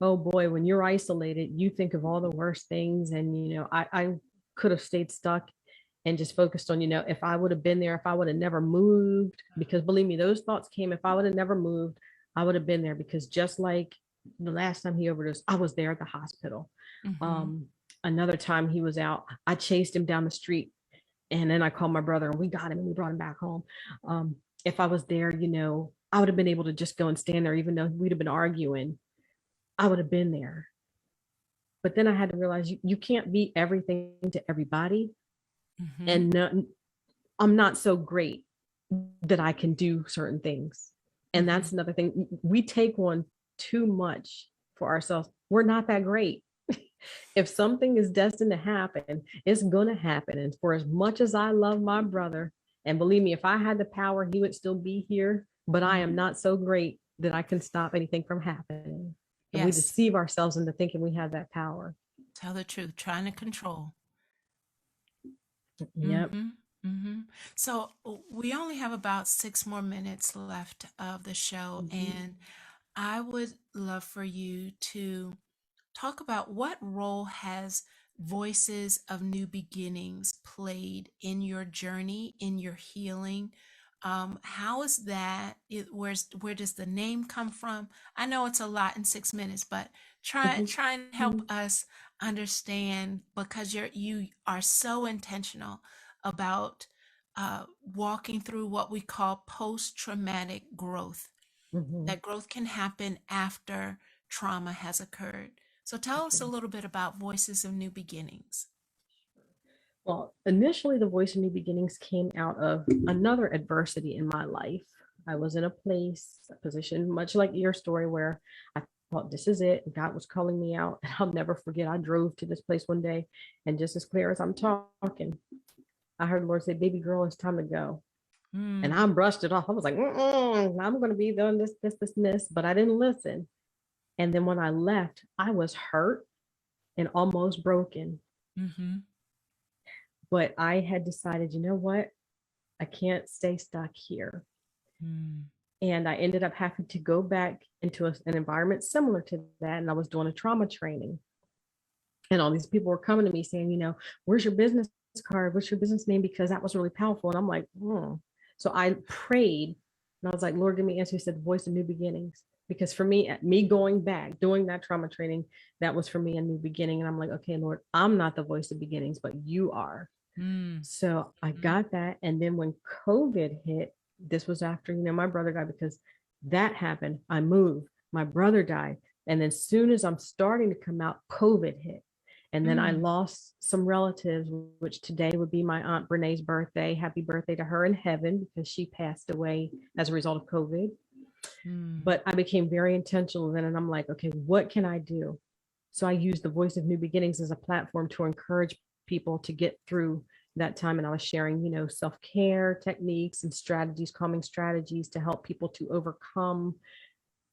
Oh boy, when you're isolated, you think of all the worst things. And I could have stayed stuck and just focused on, if I would have been there, if I would have never moved, because believe me, those thoughts came. If I would have never moved, I would have been there, because just like the last time he overdosed, I was there at the hospital. Mm-hmm. Um, Another time he was out, I chased him down the street, and then I called my brother and we got him and we brought him back home. If I was there, I would have been able to just go and stand there, even though we'd have been arguing. I would have been there. But then I had to realize you can't be everything to everybody. Mm-hmm. And I'm not so great that I can do certain things. And Mm-hmm. that's another thing. We take one too much for ourselves. We're not that great. If something is destined to happen, it's going to happen. And for as much as I love my brother, and believe me, if I had the power, he would still be here. But I am not so great that I can stop anything from happening. And we Yes. deceive ourselves into thinking we have that power. Tell the truth. Trying to control. Yep. Mm-hmm. Mm-hmm. So we only have about 6 more minutes left of the show, Mhm. and I would love for you to talk about what role has voices of new beginnings played in your journey, in your healing. How is that? Where does the name come from? I know it's a lot in 6 minutes, but try and help Mhm. us understand, because you are so intentional about walking through what we call post-traumatic growth. Mhm. That growth can happen after trauma has occurred. So tell us a little bit about Voices of New Beginnings. Well, initially, the Voice of New Beginnings came out of another adversity in my life. I was in a position, much like your story, where I thought, this is it. God was calling me out. And I'll never forget, I drove to this place one day, and just as clear as I'm talking, I heard the Lord say, baby girl, it's time to go. And I Mm, brushed it off. I was like, I'm going to be doing this, and this. But I didn't listen. And then when I left, I was hurt. and almost broken. Mm-hmm. But I had decided, you know what? I can't stay stuck here. Mm. And I ended up having to go back into an environment similar to that. And I was doing a trauma training. And all these people were coming to me saying, where's your business card? What's your business name? Because that was really powerful. And I'm like, hmm. So I prayed and I was like, Lord, give me an answer. He said, voice of new beginnings. Because for me going back, doing that trauma training, that was for me a new beginning. And I'm like, okay, Lord, I'm not the voice of beginnings, but you are. Mm. So I Mm. got that. And then when COVID hit, this was after, my brother died, because that happened. I moved, my brother died. And then as soon as I'm starting to come out, COVID hit. And then I Mm. lost some relatives, which today would be my Aunt Brene's birthday. Happy birthday to her in heaven, because she passed away as a result of COVID. Mm. But I became very intentional then. And I'm like, okay, what can I do? So I used the Voice of New Beginnings as a platform to encourage people to get through that time. And I was sharing, self-care techniques and strategies, calming strategies to help people to overcome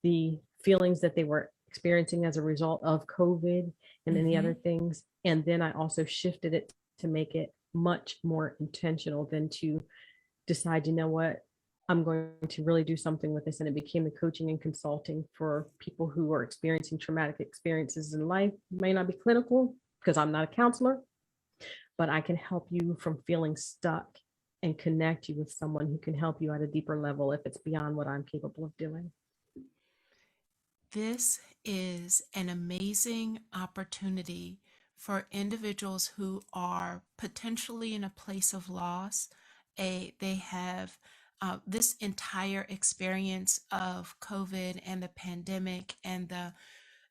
the feelings that they were experiencing as a result of COVID and any Mm-hmm. other things. And then I also shifted it to make it much more intentional than to decide, you know what, I'm going to really do something with this. And it became the coaching and consulting for people who are experiencing traumatic experiences in life. It may not be clinical because I'm not a counselor, but I can help you from feeling stuck and connect you with someone who can help you at a deeper level if it's beyond what I'm capable of doing. This is an amazing opportunity for individuals who are potentially in a place of loss. They have this entire experience of COVID and the pandemic and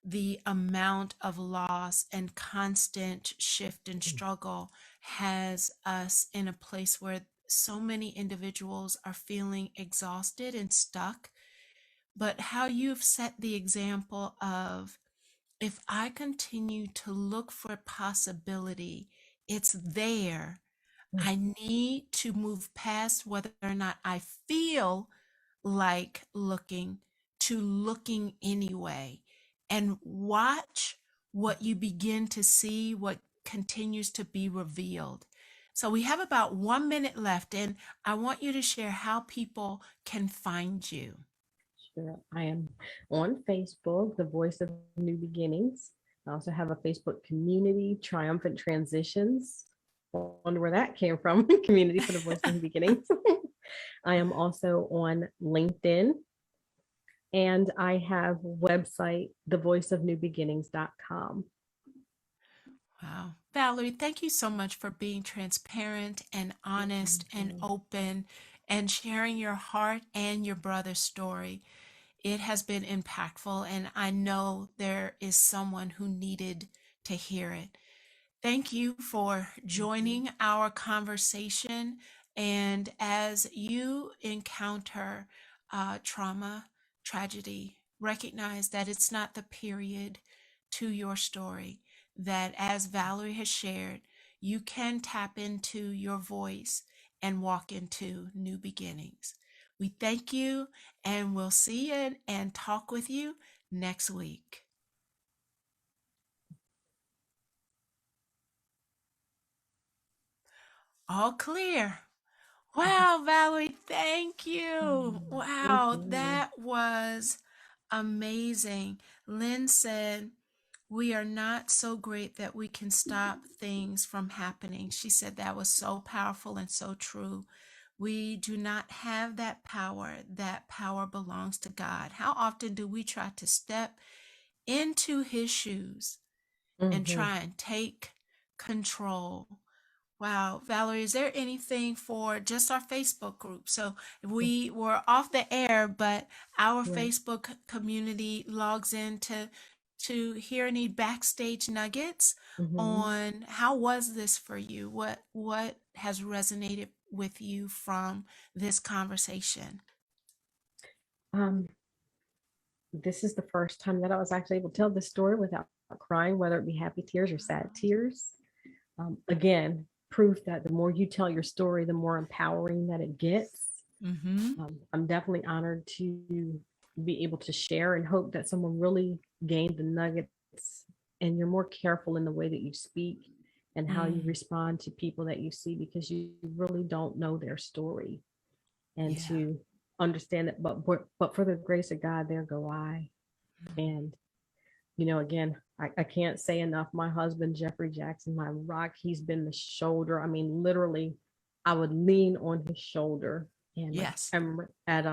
the amount of loss and constant shift and struggle has us in a place where so many individuals are feeling exhausted and stuck. But how you've set the example of, if I continue to look for possibility, it's there. I need to move past whether or not I feel like looking, to looking anyway, and watch what you begin to see, what continues to be revealed. So we have about 1 minute left, and I want you to share how people can find you. Sure. I am on Facebook, The Voice of New Beginnings. I also have a Facebook community, Triumphant Transitions. I wonder where that came from. Community for the Voice of New Beginnings. I am also on LinkedIn, and I have a website, thevoiceofnewbeginnings.com. Wow. Valerie, thank you so much for being transparent and honest and open and sharing your heart and your brother's story. It has been impactful, and I know there is someone who needed to hear it. Thank you for joining our conversation. And as you encounter trauma, tragedy, recognize that it's not the period to your story, that as Valerie has shared, you can tap into your voice and walk into new beginnings. We thank you, and we'll see you and talk with you next week. All clear. Wow, Valerie, thank you. Thank Wow, you. that was amazing. Lynn said, we are not so great that we can stop things from happening. She said that was so powerful and so true. We do not have that power. That power belongs to God. How often do we try to step into his shoes and Mm-hmm. try and take control? Wow, Valerie, is there anything for just our Facebook group? So we were off the air, but our Right. Facebook community logs in to hear any backstage nuggets Mm-hmm. on how was this for you? What has resonated with you from this conversation? Um, this is the first time that I was actually able to tell this story without crying, whether it be happy tears or sad tears. Again, proof that the more you tell your story, the more empowering that it gets. Mm-hmm. I'm definitely honored to be able to share and hope that someone really gained the nuggets and you're more careful in the way that you speak and how you Mm, respond to people that you see, because you really don't know their story. And yeah. to understand that, but for the grace of God, there go I. Mm. And again, I can't say enough. My husband, Jeffrey Jackson, my rock, he's been the shoulder. I mean, literally, I would lean on his shoulder. And like Yes. I'm at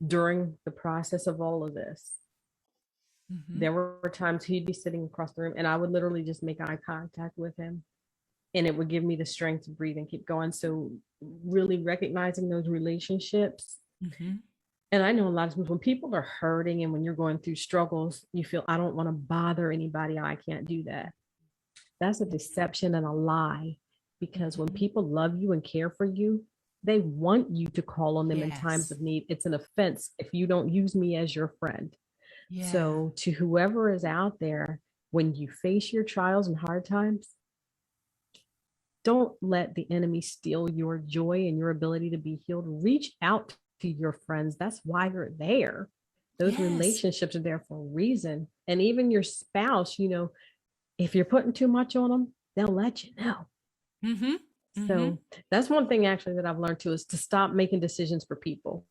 during the process of all of this, Mm-hmm. there were times he'd be sitting across the room and I would literally just make eye contact with him, and it would give me the strength to breathe and keep going. So really recognizing those relationships. Mm-hmm. And I know a lot of times when people are hurting and when you're going through struggles, you feel, I don't want to bother anybody. I can't do that. That's a deception and a lie, because when Mm-hmm. people love you and care for you, they want you to call on them in times Yes. of need. It's an offense if you don't use me as your friend. Yeah. So, to whoever is out there, when you face your trials and hard times, don't let the enemy steal your joy and your ability to be healed. Reach out to your friends. That's why you're there. Those Yes. relationships are there for a reason. And even your spouse, if you're putting too much on them, they'll let you know. Mm-hmm. Mm-hmm. So that's one thing actually that I've learned too, is to stop making decisions for people.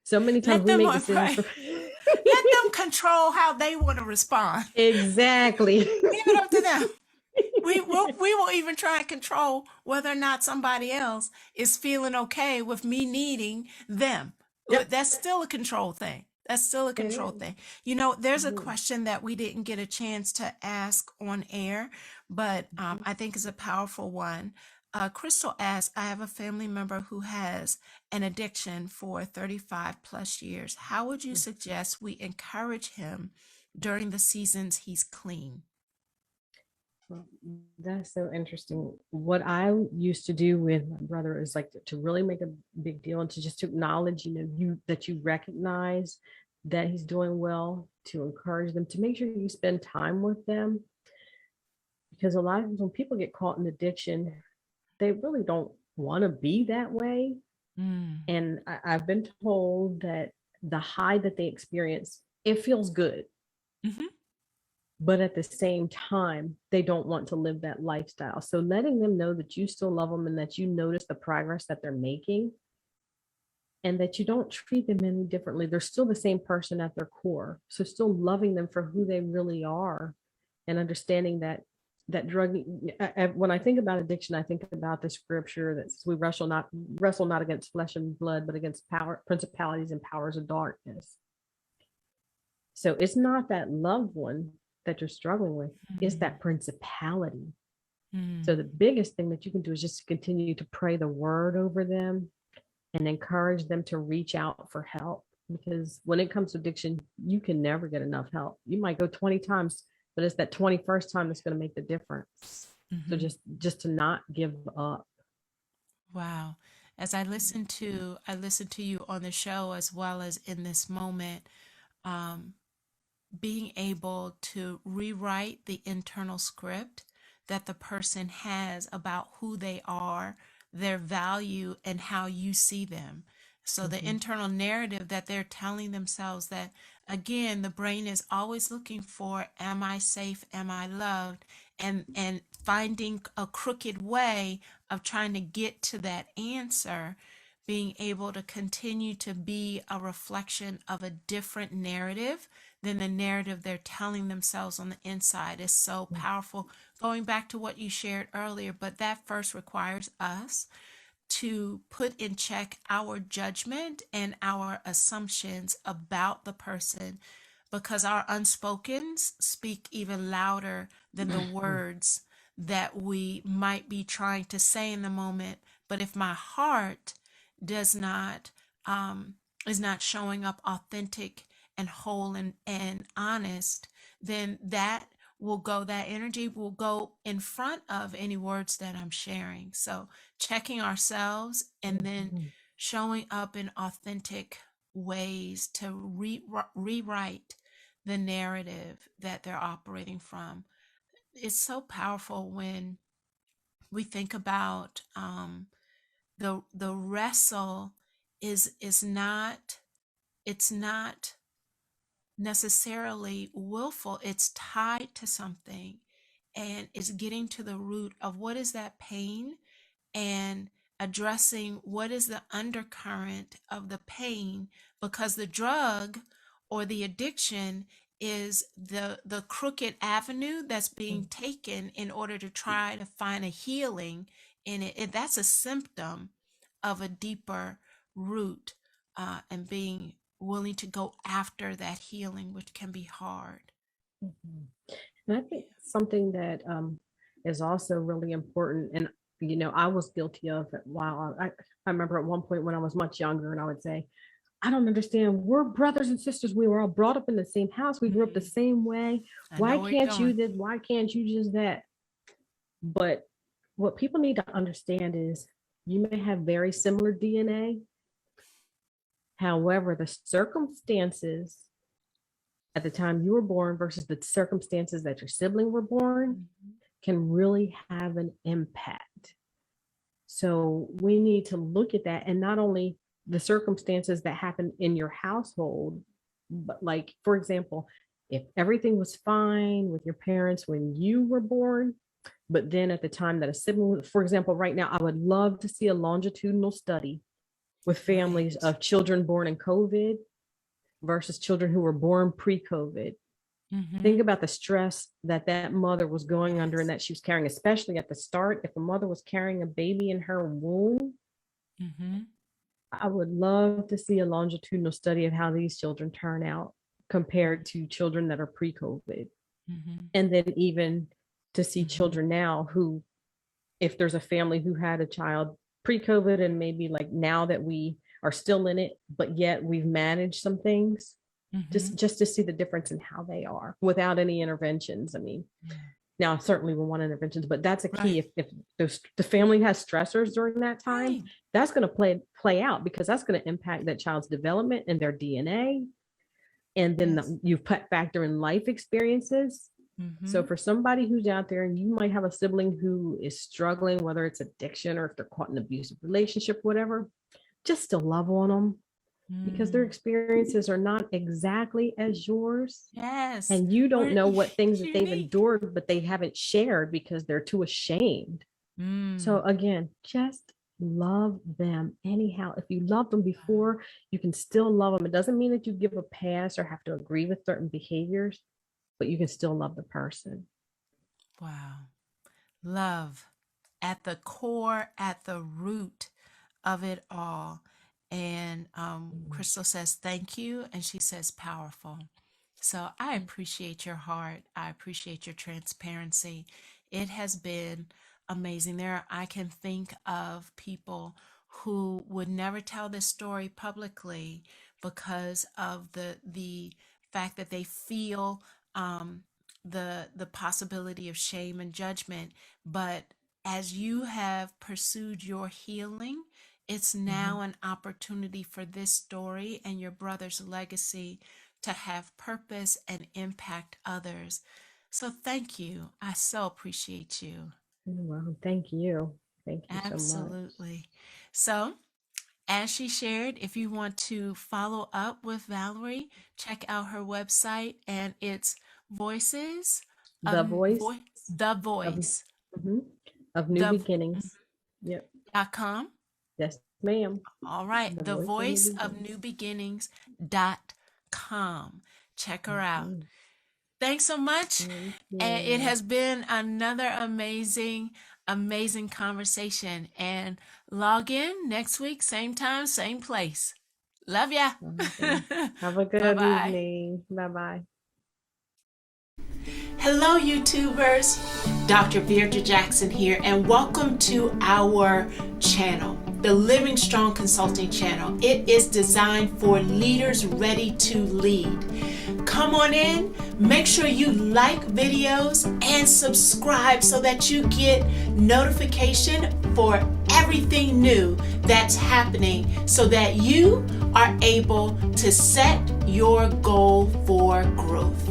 So many times Let we them make decisions right. for Let them control how they want to respond. exactly. Leave it up to them. We will even try and control whether or not somebody else is feeling okay with me needing them. Yep, That's still a control thing. That's still a it control is. thing. There's a Mhm. question that we didn't get a chance to ask on air, but Mhm. I think is a powerful one. Crystal asked, I have a family member who has an addiction for 35 plus years. How would you suggest we encourage him during the seasons he's clean? Well, that's so interesting. What I used to do with my brother is like to really make a big deal and to just to acknowledge, that you recognize that he's doing well, to encourage them, to make sure you spend time with them. Because a lot of times when people get caught in addiction, they really don't want to be that way. Mm. And I've been told that the high that they experience, it feels good. Mhm. But at the same time, they don't want to live that lifestyle. So letting them know that you still love them and that you notice the progress that they're making and that you don't treat them any differently. They're still the same person at their core. So still loving them for who they really are, and understanding that drug, when I think about addiction, I think about the scripture that says we wrestle not against flesh and blood, but against power, principalities and powers of darkness. So it's not that loved one that you're struggling with, it's Mm. that principality. So the Mm. biggest thing that you can do is just continue to pray the word over them and encourage them to reach out for help. Because when it comes to addiction, you can never get enough help. You might go 20 times, but it's that 21st time that's going to make the difference. So Mhm. just to not give up. Wow. As I listen to you on the show as well as in this moment, um, being able to rewrite the internal script that the person has about who they are, their value, and how you see them. So the Mhm. internal narrative that they're telling themselves, that again, the brain is always looking for, am I safe? Am I loved? And finding a crooked way of trying to get to that answer, being able to continue to be a reflection of a different narrative than the narrative they're telling themselves on the inside is so powerful. Going back to what you shared earlier, but that first requires us to put in check our judgment and our assumptions about the person, because our unspokens speak even louder than the words that we might be trying to say in the moment. But if my heart does not is not showing up authentic and whole and honest, then that energy will go in front of any words that I'm sharing. So checking ourselves and then Mhm. showing up in authentic ways to rewrite the narrative that they're operating from. It's so powerful when we think about the wrestle is not it's not necessarily willful. It's tied to something, and it's getting to the root of what is that pain and addressing what is the undercurrent of the pain, because the drug or the addiction is the crooked avenue that's being taken in order to try to find a healing in it. And that's a symptom of a deeper root, and being willing to go after that healing, which can be hard. Mhm. And I think something that is also really important, and I was guilty of it. While I remember at one point when I was much younger, and I would say, I don't understand. We're brothers and sisters. We were all brought up in the same house. We grew up the same way. I Why know where you're can't you going. this? Why can't you just that? But what people need to understand is you may have very similar DNA. However, the circumstances at the time you were born versus the circumstances that your sibling were born can really have an impact. So we need to look at that, and not only the circumstances that happen in your household, but like, for example, if everything was fine with your parents when you were born, but then at the time that a sibling, for example, right now, I would love to see a longitudinal study with families Right. of children born in COVID versus children who were born pre-COVID. Think about the stress that that mother was going under and that she was carrying, especially at the start. If a mother was carrying a baby in her womb, I would love to see a longitudinal study of how these children turn out compared to children that are pre-COVID. And then even to see children now who, if there's a family who had a child pre-COVID and maybe like now that we are still in it, but yet we've managed some things, just to see the difference in how they are without any interventions. I mean, now certainly we want interventions, but that's a key. Right. If the family has stressors during that time, Right. that's going to play out, because that's going to impact that child's development and their DNA. And then Yes. you factor in life experiences. So for somebody who's out there and you might have a sibling who is struggling, whether it's addiction or if they're caught in an abusive relationship, whatever, just to love on them, because their experiences are not exactly as yours. Yes. And you don't We're know what things that they've unique. endured, but they haven't shared because they're too ashamed. So again, just love them anyhow. If you loved them before, you can still love them. It doesn't mean that you give a pass or have to agree with certain behaviors, but you can still love the person. Wow. Love at the core, at the root of it all. And Crystal says, thank you. And she says, powerful. So I appreciate your heart. I appreciate your transparency. It has been amazing. I can think of people who would never tell this story publicly because of the fact that they feel the possibility of shame and judgment. But as you have pursued your healing, it's now an opportunity for this story and your brother's legacy to have purpose and impact others. So thank you. I so appreciate you. Well, thank you. Thank you so much. Absolutely. So, as she shared, if you want to follow up with Valerie, check out her website, and it's Voices of The voice The of, Voice of New the Beginnings. Yep. .com. Yes, ma'am. All right, The the voice voice of new beginnings.com. Check her out. Thanks so much. And it has been another amazing conversation. And log in next week, same time, same place. Love ya. Have a good Bye-bye. evening. Bye-bye. Hello, YouTubers. Dr. Veirdre Jackson here, and welcome to our channel, the Living Strong Consulting channel. It is designed for leaders ready to lead. Come on in, make sure you like videos and subscribe so that you get notification for everything new that's happening, so that you are able to set your goal for growth.